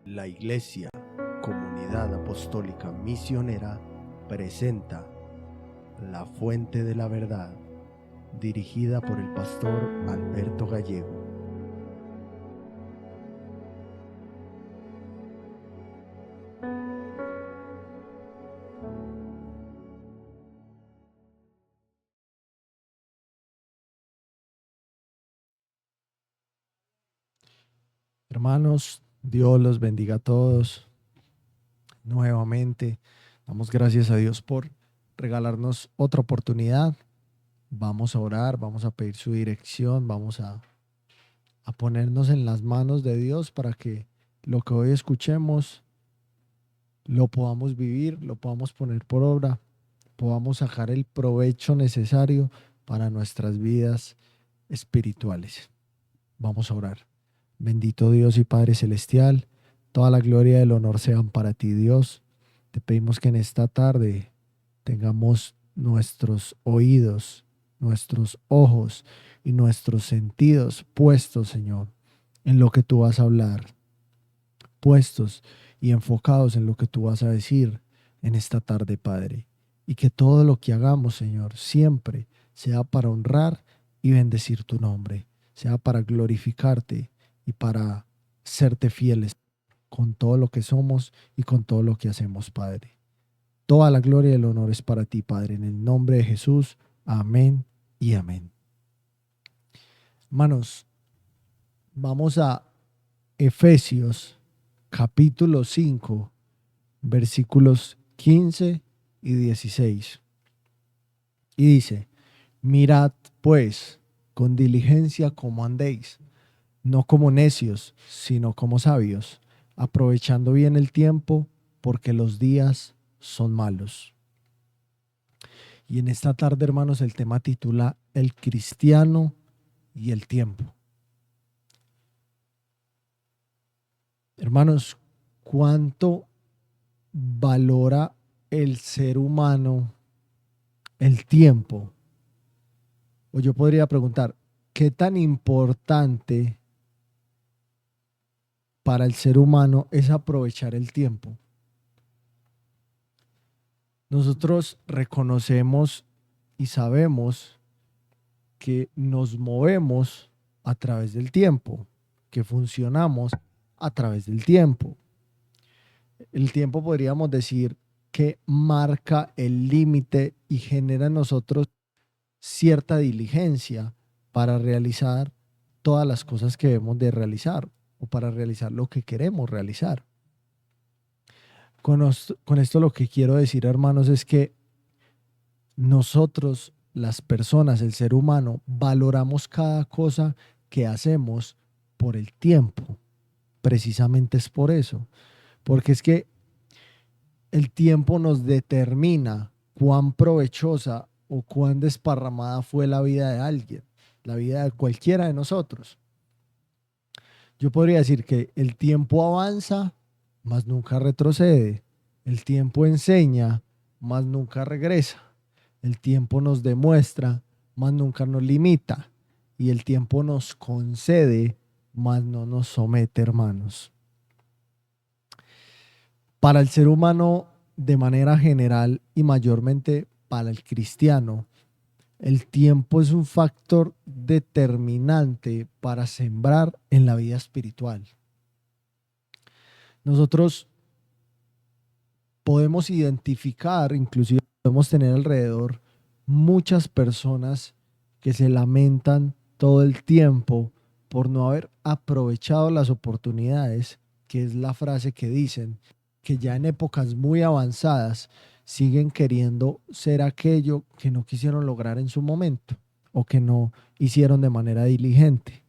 La Iglesia, Comunidad Apostólica Misionera, presenta La Fuente de la Verdad, dirigida por el pastor Alberto Gallego. Hermanos, Dios los bendiga a todos. Nuevamente, damos gracias a Dios por regalarnos otra oportunidad. Vamos a orar, vamos a pedir su dirección, vamos a ponernos en las manos de Dios para que lo que hoy escuchemos lo podamos vivir, lo podamos poner por obra, podamos sacar el provecho necesario para nuestras vidas espirituales. Vamos a orar. Bendito Dios y Padre Celestial, toda la gloria y el honor sean para ti, Dios. Te pedimos que en esta tarde tengamos nuestros oídos, nuestros ojos y nuestros sentidos puestos, Señor, en lo que tú vas a hablar, puestos y enfocados en lo que tú vas a decir en esta tarde, Padre. Y que todo lo que hagamos, Señor, siempre sea para honrar y bendecir tu nombre, sea para glorificarte y para serte fieles con todo lo que somos y con todo lo que hacemos, Padre. Toda la gloria y el honor es para ti, Padre, en el nombre de Jesús. Amén y amén. Hermanos, vamos a Efesios capítulo 5, versículos 15 y 16. Y dice: mirad pues con diligencia cómo andéis, no como necios, sino como sabios, aprovechando bien el tiempo, porque los días son malos. Y en esta tarde, hermanos, el tema titula El cristiano y el tiempo. Hermanos, ¿cuánto valora el ser humano el tiempo? O yo podría preguntar, ¿qué tan importante para el ser humano es aprovechar el tiempo? Nosotros reconocemos y sabemos que nos movemos a través del tiempo, que funcionamos a través del tiempo. El tiempo podríamos decir que marca el límite y genera en nosotros cierta diligencia para realizar todas las cosas que debemos de realizar o para realizar lo que queremos realizar. Con esto lo que quiero decir, hermanos, es que nosotros, las personas, el ser humano, valoramos cada cosa que hacemos por el tiempo. Precisamente es por eso. Porque es que el tiempo nos determina cuán provechosa o cuán desparramada fue la vida de alguien, la vida de cualquiera de nosotros. Yo podría decir que el tiempo avanza, mas nunca retrocede. El tiempo enseña, mas nunca regresa. El tiempo nos demuestra, mas nunca nos limita. Y el tiempo nos concede, mas no nos somete, hermanos. Para el ser humano, de manera general y mayormente para el cristiano, el tiempo es un factor determinante para sembrar en la vida espiritual. Nosotros podemos identificar, inclusive podemos tener alrededor muchas personas que se lamentan todo el tiempo por no haber aprovechado las oportunidades, que es la frase que dicen, que ya en épocas muy avanzadas siguen queriendo ser aquello que no quisieron lograr en su momento o que no hicieron de manera diligente.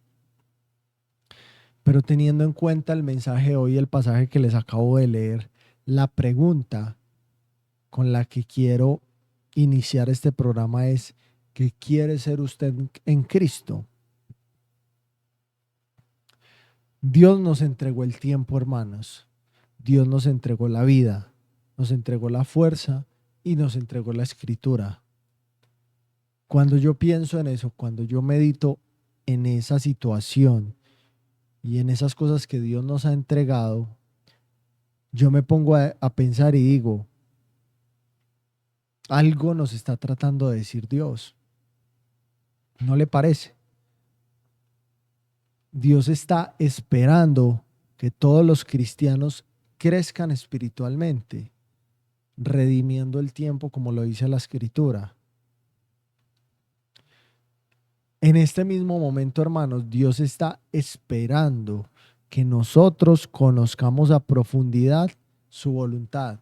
Pero teniendo en cuenta el mensaje de hoy, el pasaje que les acabo de leer, la pregunta con la que quiero iniciar este programa es: ¿qué quiere ser usted en Cristo? Dios nos entregó el tiempo, hermanos. Dios nos entregó la vida, nos entregó la fuerza y nos entregó la escritura. Cuando yo pienso en eso, cuando yo medito en esa situación y en esas cosas que Dios nos ha entregado, yo me pongo a pensar y digo, algo nos está tratando de decir Dios. ¿No le parece? Dios está esperando que todos los cristianos crezcan espiritualmente, redimiendo el tiempo como lo dice la Escritura. En este mismo momento, hermanos, Dios está esperando que nosotros conozcamos a profundidad su voluntad,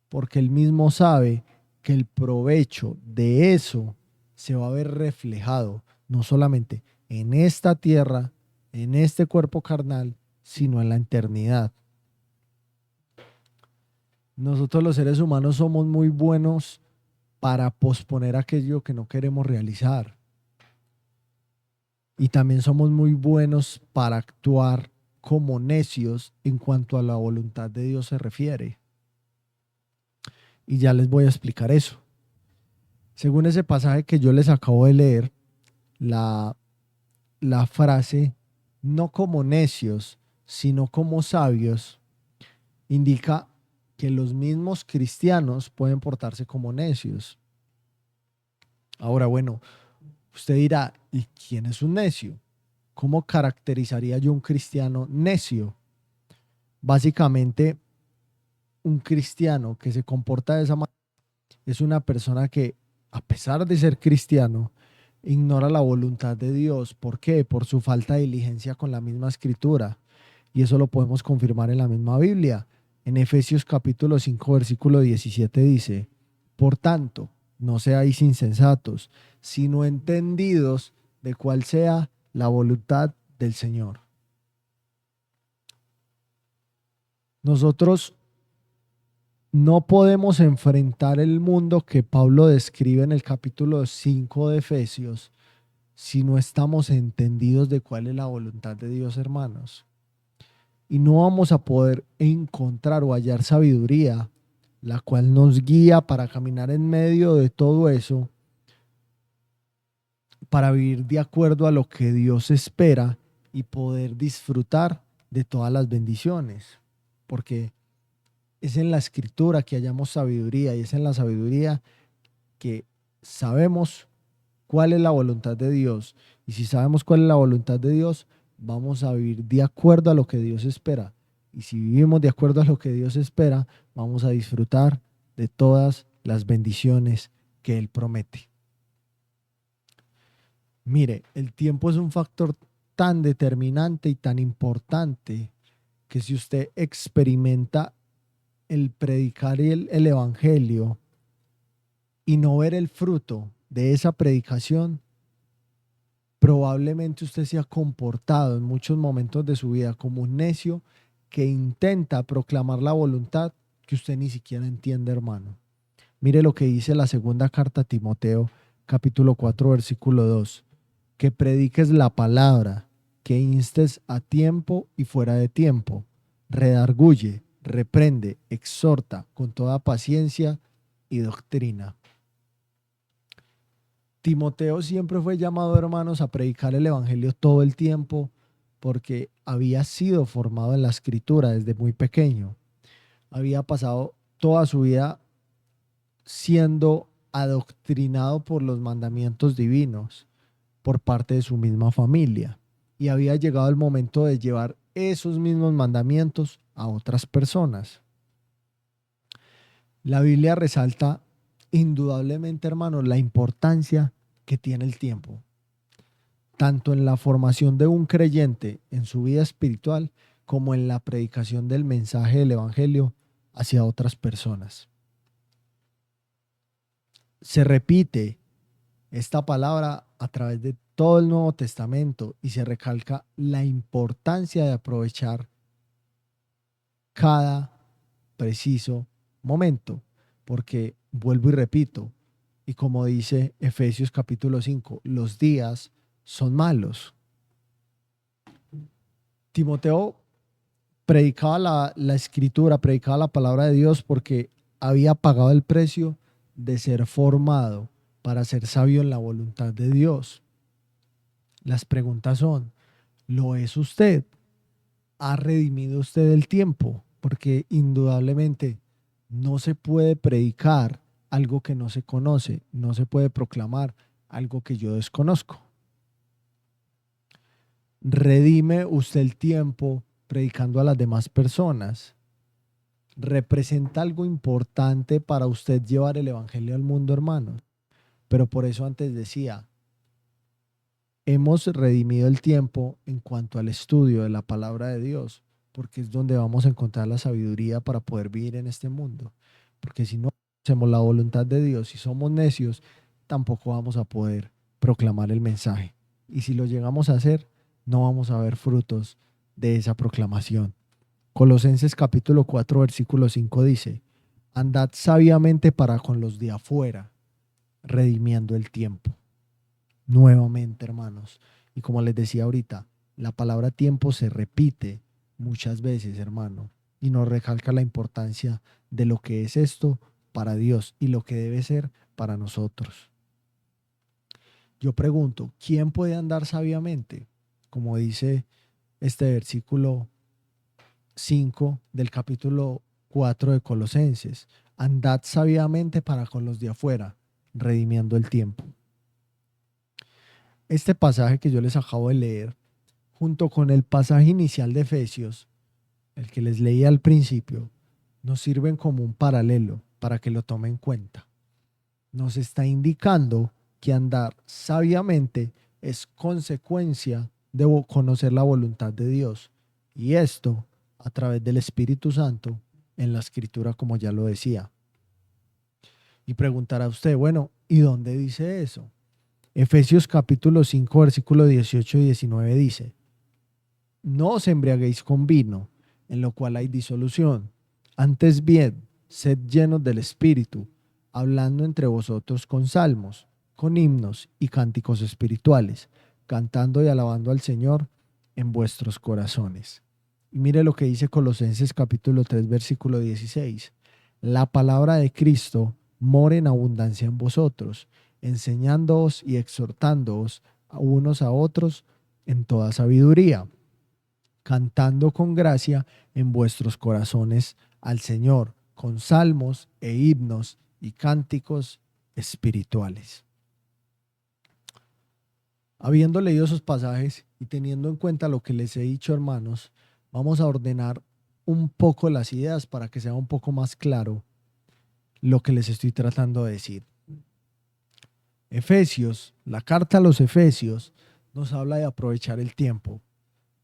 porque Él mismo sabe que el provecho de eso se va a ver reflejado no solamente en esta tierra, en este cuerpo carnal, sino en la eternidad. Nosotros los seres humanos somos muy buenos para posponer aquello que no queremos realizar. Y también somos muy buenos para actuar como necios en cuanto a la voluntad de Dios se refiere. Y ya les voy a explicar eso. Según ese pasaje que yo les acabo de leer, la frase no como necios, sino como sabios, indica que los mismos cristianos pueden portarse como necios. Ahora, bueno, usted dirá, ¿y quién es un necio? ¿Cómo caracterizaría yo un cristiano necio? Básicamente, un cristiano que se comporta de esa manera es una persona que, a pesar de ser cristiano, ignora la voluntad de Dios. ¿Por qué? Por su falta de diligencia con la misma escritura. Y eso lo podemos confirmar en la misma Biblia. En Efesios capítulo 5, versículo 17 dice, por tanto, no seáis insensatos, sino entendidos de cuál sea la voluntad del Señor. Nosotros no podemos enfrentar el mundo que Pablo describe en el capítulo 5 de Efesios si no estamos entendidos de cuál es la voluntad de Dios, hermanos. Y no vamos a poder encontrar o hallar sabiduría, la cual nos guía para caminar en medio de todo eso, para vivir de acuerdo a lo que Dios espera y poder disfrutar de todas las bendiciones. Porque es en la escritura que hallamos sabiduría y es en la sabiduría que sabemos cuál es la voluntad de Dios. Y si sabemos cuál es la voluntad de Dios, vamos a vivir de acuerdo a lo que Dios espera. Y si vivimos de acuerdo a lo que Dios espera, vamos a disfrutar de todas las bendiciones que Él promete. Mire, el tiempo es un factor tan determinante y tan importante que si usted experimenta el predicar el evangelio y no ver el fruto de esa predicación, probablemente usted se ha comportado en muchos momentos de su vida como un necio que intenta proclamar la voluntad que usted ni siquiera entiende, hermano. Mire lo que dice la segunda carta a Timoteo, capítulo 4, versículo 2. Que prediques la palabra, que instes a tiempo y fuera de tiempo, redarguye, reprende, exhorta con toda paciencia y doctrina. Timoteo siempre fue llamado, hermanos, a predicar el evangelio todo el tiempo porque había sido formado en la escritura desde muy pequeño. Había pasado toda su vida siendo adoctrinado por los mandamientos divinos por parte de su misma familia y había llegado el momento de llevar esos mismos mandamientos a otras personas. La Biblia resalta indudablemente, hermanos, la importancia que tiene el tiempo, tanto en la formación de un creyente en su vida espiritual como en la predicación del mensaje del evangelio hacia otras personas. Se repite esta palabra a través de todo el Nuevo Testamento y se recalca la importancia de aprovechar cada preciso momento, porque vuelvo y repito, y como dice Efesios capítulo 5, los días son malos. Timoteo predicaba la escritura, predicaba la palabra de Dios porque había pagado el precio de ser formado para ser sabio en la voluntad de Dios. Las preguntas son, ¿lo es usted? ¿Ha redimido usted el tiempo? porque indudablemente no se puede predicar algo que no se conoce, no se puede proclamar algo que yo desconozco. Redime usted el tiempo predicando a las demás personas. Representa algo importante para usted llevar el evangelio al mundo, hermano. Pero por eso antes decía, hemos redimido el tiempo en cuanto al estudio de la palabra de Dios, porque es donde vamos a encontrar la sabiduría para poder vivir en este mundo. Porque si no hacemos la voluntad de Dios, si somos necios, tampoco vamos a poder proclamar el mensaje. Y si lo llegamos a hacer, no vamos a ver frutos de esa proclamación. Colosenses capítulo 4, versículo 5 dice, andad sabiamente para con los de afuera, redimiendo el tiempo. Nuevamente, hermanos, y como les decía ahorita, la palabra tiempo se repite muchas veces, hermano, y nos recalca la importancia de lo que es esto para Dios y lo que debe ser para nosotros. Yo pregunto, ¿quién puede andar sabiamente? Como dice este versículo 5 del capítulo 4 de Colosenses, andad sabiamente para con los de afuera, redimiendo el tiempo. Este pasaje que yo les acabo de leer, junto con el pasaje inicial de Efesios, el que les leí al principio, nos sirven como un paralelo para que lo tomen en cuenta. Nos está indicando que andar sabiamente es consecuencia de conocer la voluntad de Dios, y esto a través del Espíritu Santo en la Escritura, como ya lo decía. Y preguntará usted, bueno, ¿y dónde dice eso? Efesios capítulo 5, versículo 18 y 19 dice, no os embriaguéis con vino, en lo cual hay disolución. Antes bien, sed llenos del Espíritu, hablando entre vosotros con salmos, con himnos y cánticos espirituales, cantando y alabando al Señor en vuestros corazones. Y mire lo que dice Colosenses capítulo 3, versículo 16. La palabra de Cristo more en abundancia en vosotros, enseñándoos y exhortándoos a unos a otros en toda sabiduría, cantando con gracia en vuestros corazones al Señor, con salmos e himnos y cánticos espirituales. Habiendo leído esos pasajes y teniendo en cuenta lo que les he dicho, hermanos, vamos a ordenar un poco las ideas para que sea un poco más claro lo que les estoy tratando de decir. Efesios, la carta a los Efesios, nos habla de aprovechar el tiempo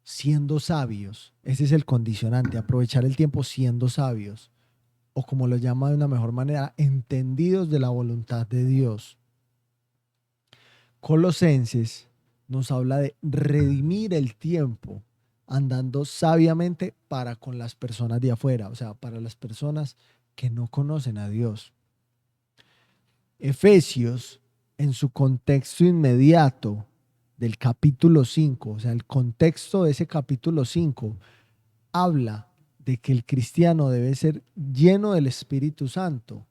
siendo sabios. Ese es el condicionante, aprovechar el tiempo siendo sabios, o como lo llama de una mejor manera, entendidos de la voluntad de Dios. Colosenses nos habla de redimir el tiempo, andando sabiamente para con las personas de afuera, o sea, para las personas que no conocen a Dios. Efesios, en su contexto inmediato del capítulo 5, o sea, el contexto de ese capítulo 5, habla de que el cristiano debe ser lleno del Espíritu Santo,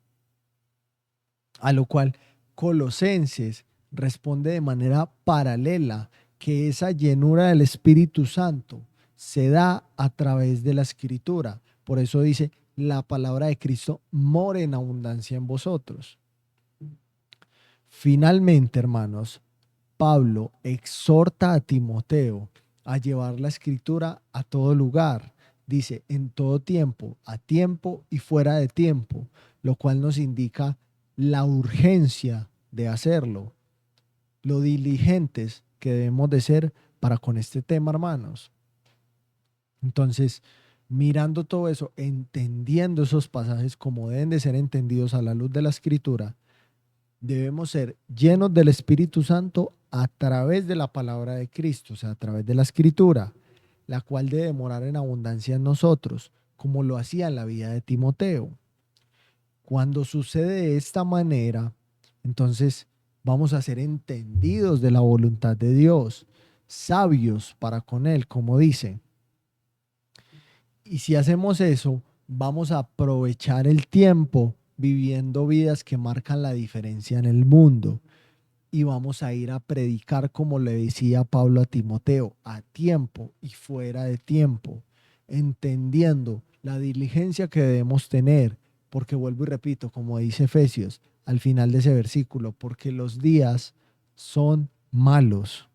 a lo cual Colosenses responde de manera paralela que esa llenura del Espíritu Santo se da a través de la Escritura. Por eso dice, la palabra de Cristo more en abundancia en vosotros. Finalmente, hermanos, Pablo exhorta a Timoteo a llevar la Escritura a todo lugar. Dice, en todo tiempo, a tiempo y fuera de tiempo, lo cual nos indica la urgencia de hacerlo, lo diligentes que debemos de ser para con este tema, hermanos. Entonces, mirando todo eso, entendiendo esos pasajes como deben de ser entendidos a la luz de la Escritura, debemos ser llenos del Espíritu Santo a través de la palabra de Cristo, o sea, a través de la Escritura, la cual debe morar en abundancia en nosotros, como lo hacía en la vida de Timoteo. Cuando sucede de esta manera, entonces vamos a ser entendidos de la voluntad de Dios, sabios para con Él, como dice. Y si hacemos eso, vamos a aprovechar el tiempo viviendo vidas que marcan la diferencia en el mundo. Y vamos a ir a predicar, como le decía Pablo a Timoteo, a tiempo y fuera de tiempo, entendiendo la diligencia que debemos tener, porque vuelvo y repito, como dice Efesios, al final de ese versículo, porque los días son malos.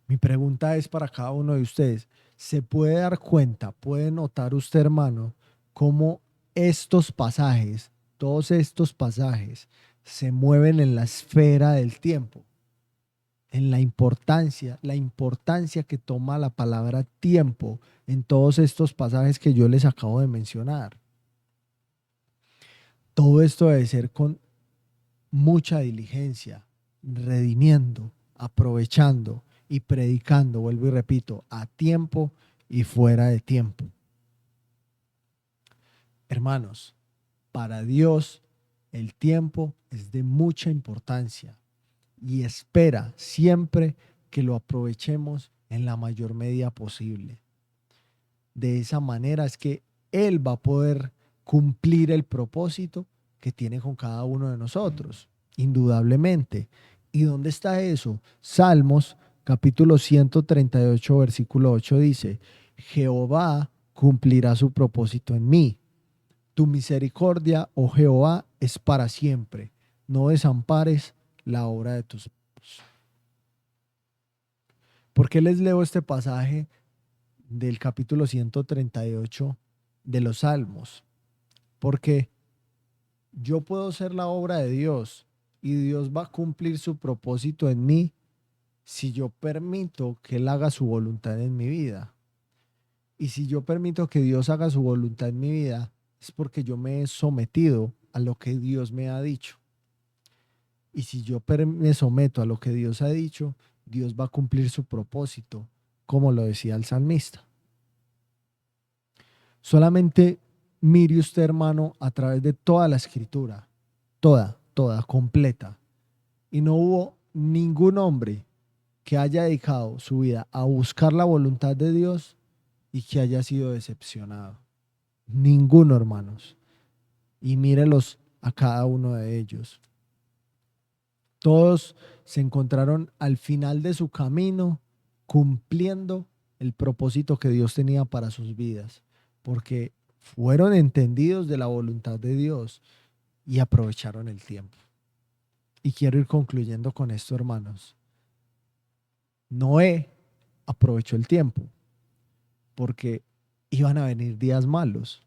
Mi pregunta es para cada uno de ustedes, ¿se puede dar cuenta, puede notar usted, hermano, cómo estos pasajes, todos estos pasajes, se mueven en la esfera del tiempo? En la importancia que toma la palabra tiempo en todos estos pasajes que yo les acabo de mencionar. Todo esto debe ser con mucha diligencia, redimiendo, aprovechando y predicando, vuelvo y repito, a tiempo y fuera de tiempo. Hermanos, para Dios el tiempo es de mucha importancia y espera siempre que lo aprovechemos en la mayor medida posible. De esa manera es que Él va a poder cumplir el propósito que tiene con cada uno de nosotros, indudablemente. ¿Y dónde está eso? Salmos capítulo 138, versículo 8 dice: Jehová cumplirá su propósito en mí. Tu misericordia, oh Jehová, es para siempre. No desampares la obra de tus manos. ¿Por qué les leo este pasaje del capítulo 138 de los Salmos? Porque yo puedo ser la obra de Dios y Dios va a cumplir su propósito en mí si yo permito que Él haga su voluntad en mi vida. Y si yo permito que Dios haga su voluntad en mi vida, es porque yo me he sometido a lo que Dios me ha dicho. Y si yo me someto a lo que Dios ha dicho, Dios va a cumplir su propósito, como lo decía el salmista. Solamente mire usted, hermano, a través de toda la escritura, toda, completa. Y no hubo ningún hombre que haya dedicado su vida a buscar la voluntad de Dios y que haya sido decepcionado. Ninguno, hermanos. Y mírelos a cada uno de ellos. Todos se encontraron al final de su camino cumpliendo el propósito que Dios tenía para sus vidas, porque fueron entendidos de la voluntad de Dios y aprovecharon el tiempo. Y quiero ir concluyendo con esto, hermanos. Noé aprovechó el tiempo porque iban a venir días malos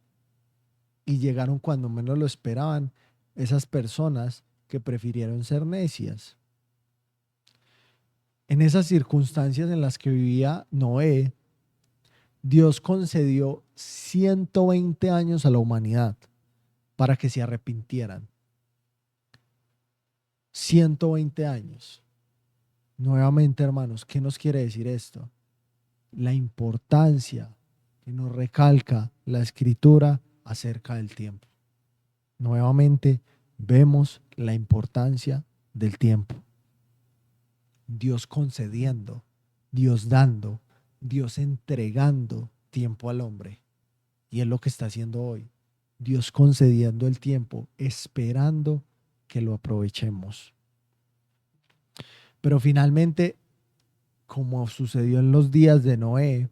y llegaron cuando menos lo esperaban esas personas que prefirieron ser necias. En esas circunstancias en las que vivía Noé, Dios concedió 120 años a la humanidad para que se arrepintieran. 120 años. Nuevamente, hermanos, ¿qué nos quiere decir esto? La importancia que nos recalca la Escritura acerca del tiempo. Nuevamente vemos la importancia del tiempo. Dios concediendo, Dios dando, Dios entregando tiempo al hombre. Y es lo que está haciendo hoy. Dios concediendo el tiempo, esperando que lo aprovechemos. Pero finalmente, como sucedió en los días de Noé,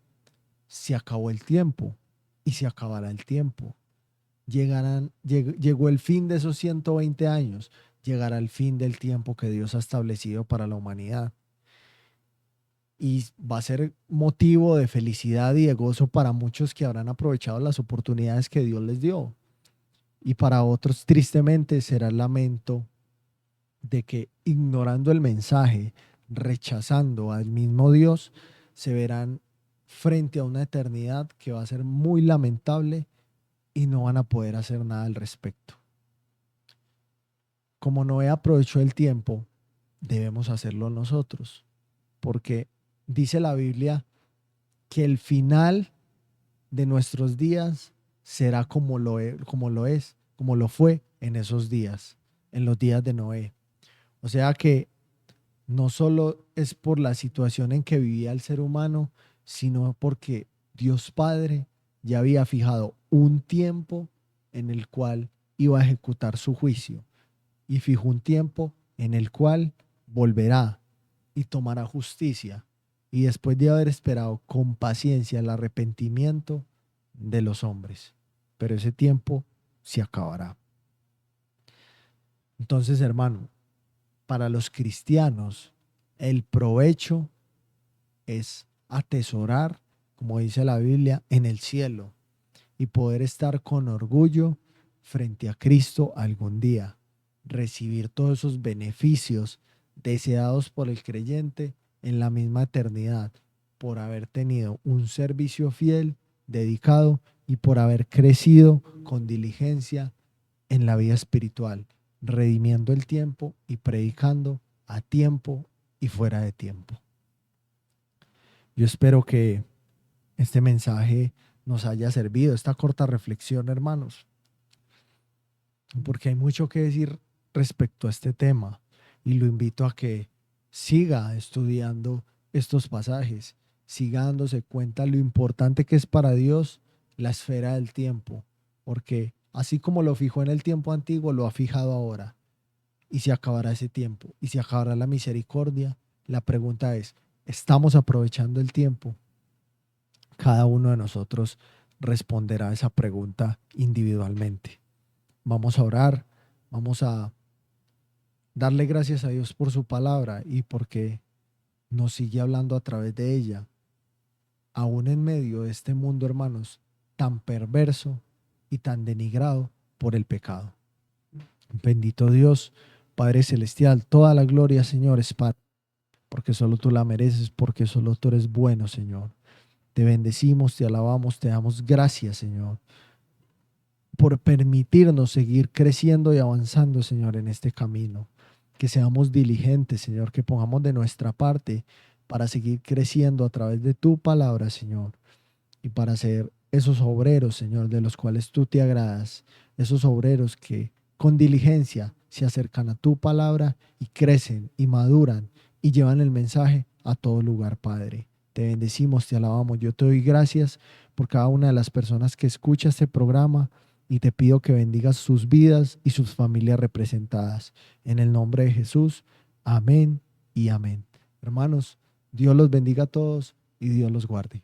se acabó el tiempo y se acabará el tiempo. Llegó el fin de esos 120 años, llegará el fin del tiempo que Dios ha establecido para la humanidad. Y va a ser motivo de felicidad y de gozo para muchos que habrán aprovechado las oportunidades que Dios les dio. Y para otros, tristemente, será el lamento de que, ignorando el mensaje, rechazando al mismo Dios, se verán frente a una eternidad que va a ser muy lamentable y no van a poder hacer nada al respecto. Como Noé aprovechó el tiempo, debemos hacerlo nosotros, porque dice la Biblia que el final de nuestros días será como lo fue en esos días, en los días de Noé. O sea que no solo es por la situación en que vivía el ser humano, sino porque Dios Padre ya había fijado un tiempo en el cual iba a ejecutar su juicio y fijó un tiempo en el cual volverá y tomará justicia. Y después de haber esperado con paciencia el arrepentimiento, de los hombres, pero ese tiempo se acabará. Entonces, hermano, para los cristianos, el provecho es atesorar, como dice la Biblia, en el cielo y poder estar con orgullo frente a Cristo algún día, recibir todos esos beneficios deseados por el creyente en la misma eternidad, por haber tenido un servicio fiel, dedicado y por haber crecido con diligencia en la vida espiritual, redimiendo el tiempo y predicando a tiempo y fuera de tiempo. Yo espero que este mensaje nos haya servido, esta corta reflexión, hermanos, porque hay mucho que decir respecto a este tema y lo invito a que siga estudiando estos pasajes, siga dándose cuenta lo importante que es para Dios la esfera del tiempo, porque así como lo fijó en el tiempo antiguo, lo ha fijado ahora y se acabará ese tiempo y se acabará la misericordia. La pregunta es, ¿estamos aprovechando el tiempo? Cada uno de nosotros responderá a esa pregunta individualmente. Vamos a orar, vamos a darle gracias a Dios por su palabra y porque nos sigue hablando a través de ella, aún en medio de este mundo, hermanos, tan perverso y tan denigrado por el pecado. Bendito Dios, Padre Celestial, toda la gloria, Señor, es para ti, porque solo tú la mereces, porque solo tú eres bueno, Señor. Te bendecimos, te alabamos, te damos gracias, Señor, por permitirnos seguir creciendo y avanzando, Señor, en este camino. Que seamos diligentes, Señor, que pongamos de nuestra parte para seguir creciendo a través de tu palabra, Señor, y para ser esos obreros, Señor, de los cuales tú te agradas, esos obreros que con diligencia se acercan a tu palabra y crecen y maduran y llevan el mensaje a todo lugar, Padre. Te bendecimos, te alabamos. Yo te doy gracias por cada una de las personas que escucha este programa y te pido que bendigas sus vidas y sus familias representadas. En el nombre de Jesús, amén y amén. Hermanos, Dios los bendiga a todos y Dios los guarde.